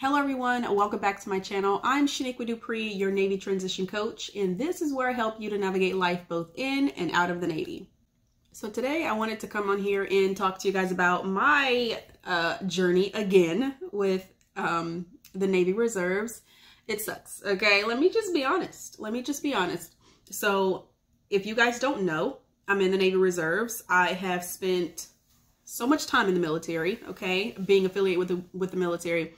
Hello everyone, welcome back to my channel. I'm Shaniqua Dupree, your Navy transition coach, and this is where I help you to navigate life both in and out of the Navy. So today I wanted to come on here and talk to you guys about my journey again with the Navy Reserves. It sucks, okay? Let me just be honest. So if you guys don't know, I'm in the Navy Reserves. I have spent so much time in the military, okay? Being affiliated with the military.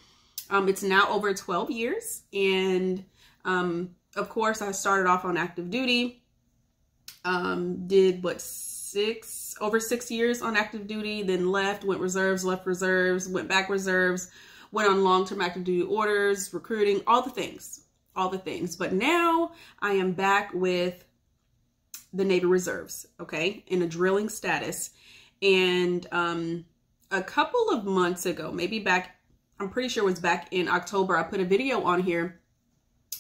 It's now over 12 years. And of course, I started off on active duty. Did what, over 6 years on active duty, then left, went reserves, left reserves, went back reserves, went on long-term active duty orders, recruiting, all the things. But now I am back with the Navy Reserves, okay, in a drilling status. And a couple of months ago, maybe back, I'm pretty sure it was back in October, I put a video on here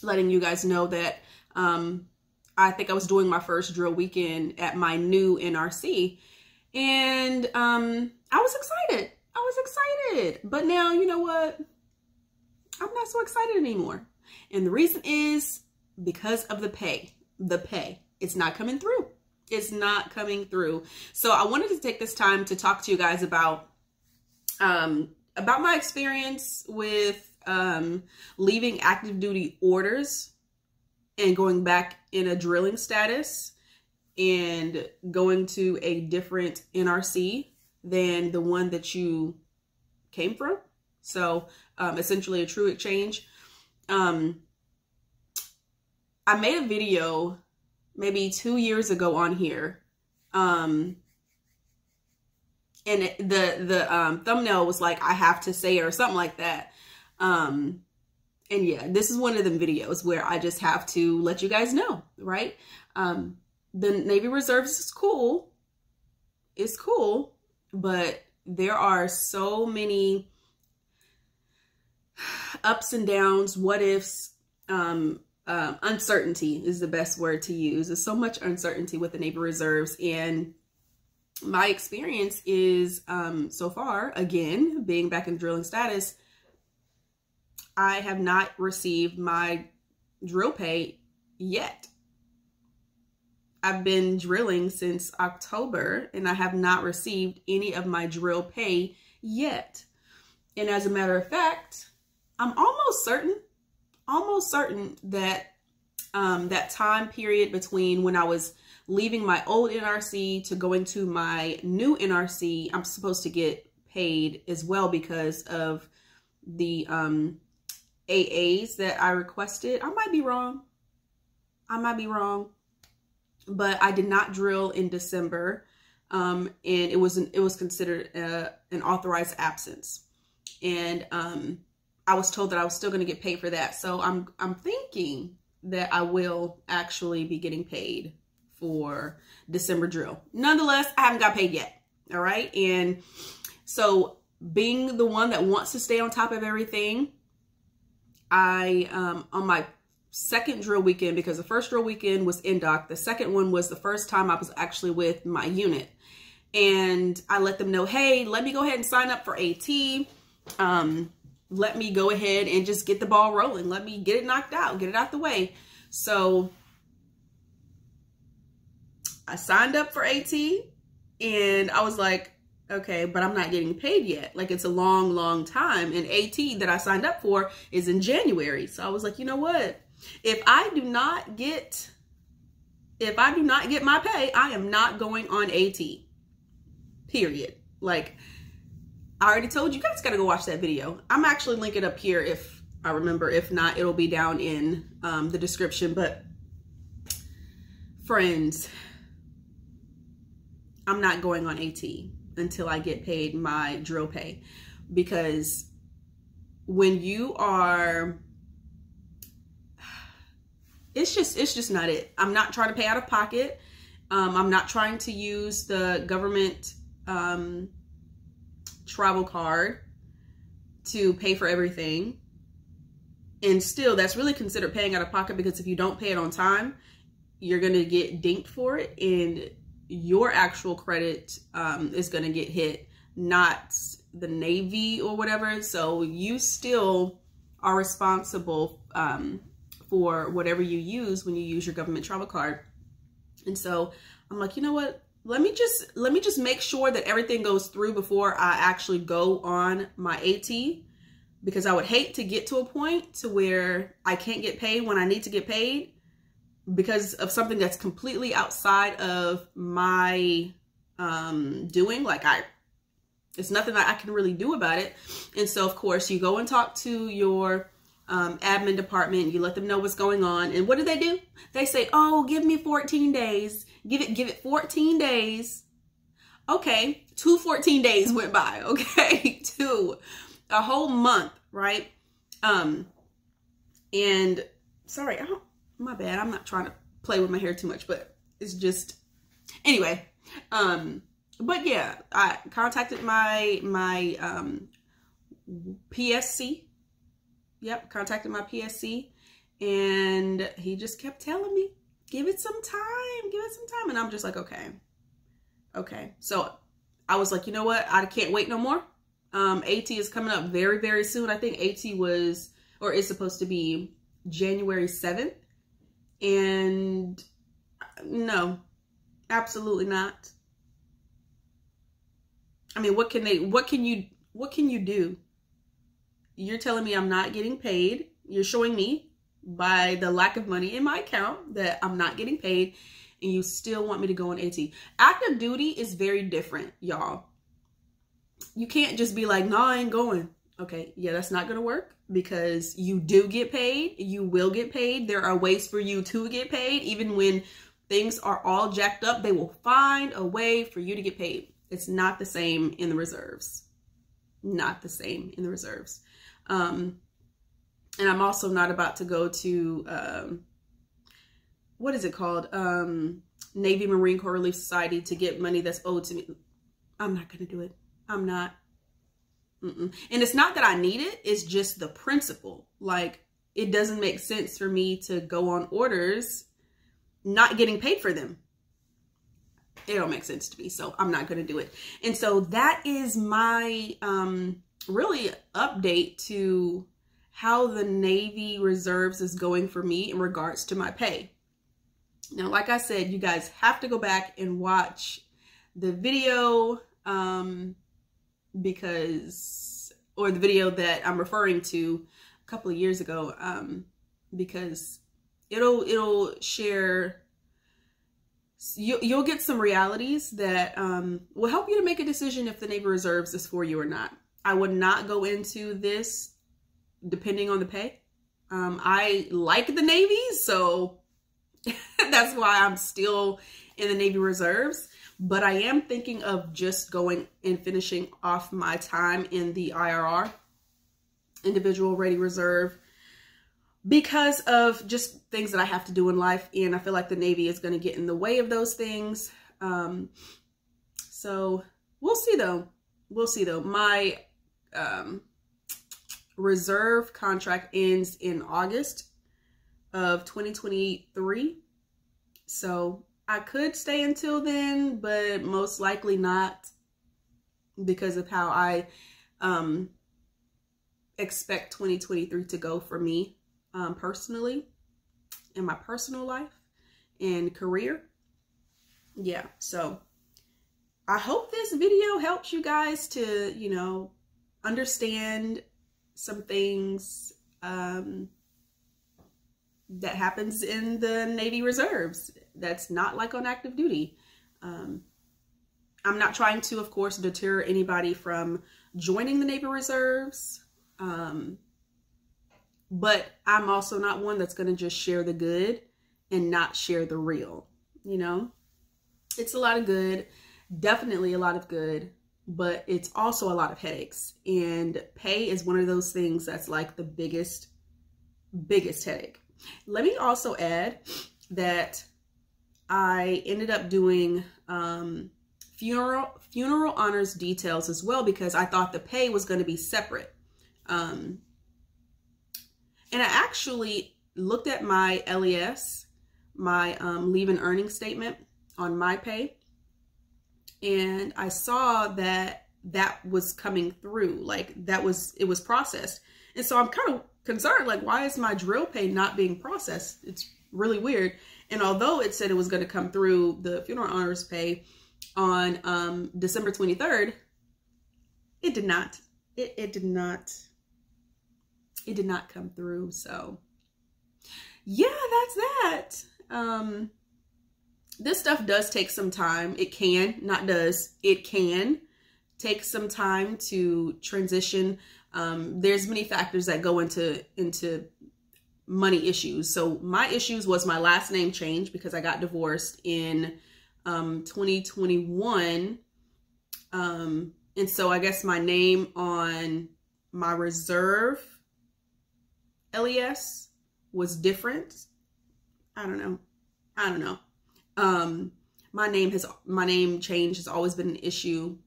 letting you guys know that I think I was doing my first drill weekend at my new NRC. And I was excited. But now, you know what? I'm not so excited anymore. And the reason is because of the pay. The pay. It's not coming through. It's not coming through. So I wanted to take this time to talk to you guys about my experience with leaving active duty orders and going back in a drilling status and going to a different NRC than the one that you came from. So essentially a true exchange. I made a video maybe 2 years ago on here. And the thumbnail was like, I have to say it or something like that. And yeah, this is one of them videos where I just have to let you guys know, right? The Navy Reserves is cool. It's cool, but there are so many ups and downs, what ifs, uncertainty is the best word to use. There's so much uncertainty with the Navy Reserves, and my experience is, so far, again, being back in drilling status, I have not received my drill pay yet. I've been drilling since October and I have not received any of my drill pay yet. And as a matter of fact, I'm almost certain that that time period between when I was leaving my old NRC to going to my new NRC, I'm supposed to get paid as well because of the AAs that I requested. I might be wrong, but I did not drill in December, and it was considered an authorized absence, and I was told that I was still going to get paid for that. So I'm thinking that I will actually be getting paid for December drill. Nonetheless, I haven't got paid yet. All right. And so being the one that wants to stay on top of everything, I, on my second drill weekend, because the first drill weekend was NDOC, the second one was the first time I was actually with my unit. And I let them know, hey, let me go ahead and sign up for AT. Let me go ahead and just get the ball rolling. Let me get it knocked out, get it out the way. So I signed up for AT and I was like, okay, but I'm not getting paid yet. Like, it's a long, long time. And AT that I signed up for is in January. So I was like, you know what? If I do not get my pay, I am not going on AT. Period. Like, I already told you, you guys got to go watch that video. I'm actually linking it up here if I remember. If not, it'll be down in the description. But friends, I'm not going on AT until I get paid my drill pay, because when you are, it's just not it. I'm not trying to pay out of pocket. I'm not trying to use the government travel card to pay for everything. And still, that's really considered paying out of pocket, because if you don't pay it on time, you're going to get dinged for it, and your actual credit is going to get hit, not the Navy or whatever. So you still are responsible for whatever you use when you use your government travel card. And so I'm like, you know what? Let me just make sure that everything goes through before I actually go on my AT, because I would hate to get to a point to where I can't get paid when I need to get paid because of something that's completely outside of my doing. Like it's nothing that I can really do about it. And so of course you go and talk to your admin department, you let them know what's going on. And what do? They say, oh, give me 14 days. Give it 14 days. Okay. 14 days went by. Okay. A whole month. Right. And sorry, my bad. I'm not trying to play with my hair too much, but it's just, anyway. But yeah, I contacted my PSC. Yep, contacted my PSC, and he just kept telling me, give it some time. And I'm just like, okay. So I was like, you know what? I can't wait no more. AT is coming up very, very soon. I think AT is supposed to be January 7th. And no, absolutely not. I mean, what can you do? You're telling me I'm not getting paid. You're showing me by the lack of money in my account that I'm not getting paid, and you still want me to go on AT. Active duty is very different, y'all. You can't just be like, no, I ain't going. Okay, yeah, that's not going to work, because you do get paid. You will get paid. There are ways for you to get paid. Even when things are all jacked up, they will find a way for you to get paid. It's not the same in the reserves. Not the same in the reserves. And I'm also not about to go to, what is it called? Navy Marine Corps Relief Society to get money that's owed to me. I'm not going to do it. I'm not. And it's not that I need it. It's just the principle. Like, it doesn't make sense for me to go on orders not getting paid for them. It don't make sense to me. So I'm not going to do it. And so that is my really update to how the Navy Reserves is going for me in regards to my pay. Now, like I said, you guys have to go back and watch the video or the video that I'm referring to a couple of years ago, because it'll share, you'll get some realities that will help you to make a decision if the Navy Reserves is for you or not. I would not go into this depending on the pay. I like the Navy, so that's why I'm still in the Navy Reserves. But I am thinking of just going and finishing off my time in the IRR, Individual Ready Reserve, because of just things that I have to do in life. And I feel like the Navy is going to get in the way of those things. So we'll see though. We'll see though. My reserve contract ends in August of 2023. So I could stay until then, but most likely not, because of how I expect 2023 to go for me personally, in my personal life and career. Yeah, so I hope this video helps you guys to, you know, understand some things that happens in the Navy Reserves that's not like on active duty. I'm not trying to, of course, deter anybody from joining the Navy Reserves, but I'm also not one that's going to just share the good and not share the real. You know, it's a lot of good, definitely a lot of good, but it's also a lot of headaches. And pay is one of those things that's like the biggest headache. Let me also add that I ended up doing funeral honors details as well, because I thought the pay was going to be separate. And I actually looked at my LES, my leave and earning statement on my pay, and I saw that that was coming through, like it was processed. And so I'm kind of concerned, like, why is my drill pay not being processed? It's really weird. And although it said it was going to come through the funeral honors pay on December 23rd, it did not. It did not come through. So yeah, that's that. This stuff does take some time. It can, not does, it can take some time to transition. There's many factors that go into money issues. So my issues was my last name change because I got divorced in 2021. And so I guess my name on my reserve LES was different. I don't know. My name change has always been an issue,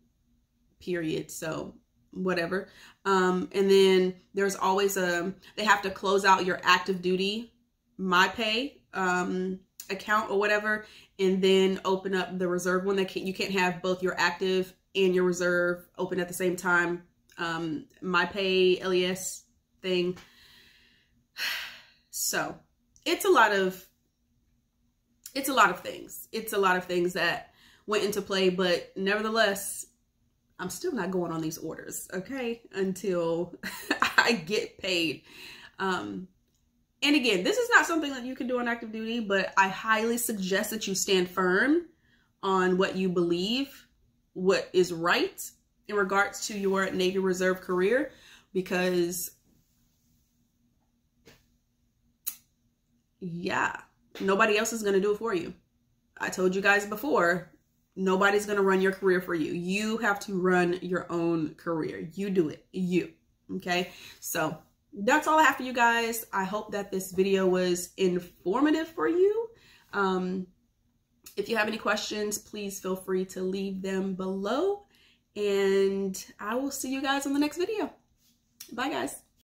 period. So whatever. And then there's always they have to close out your active duty MyPay account or whatever, and then open up the reserve one. You can't have both your active and your reserve open at the same time. MyPay LES thing. So it's a lot of things. It's a lot of things that went into play, but nevertheless, I'm still not going on these orders, okay, until I get paid. And again, this is not something that you can do on active duty, but I highly suggest that you stand firm on what you believe, what is right in regards to your Navy Reserve career, because yeah, nobody else is going to do it for you. I told you guys before, nobody's going to run your career for you. You have to run your own career. You do it. You. Okay. So that's all I have for you guys. I hope that this video was informative for you. If you have any questions, please feel free to leave them below. And I will see you guys on the next video. Bye, guys.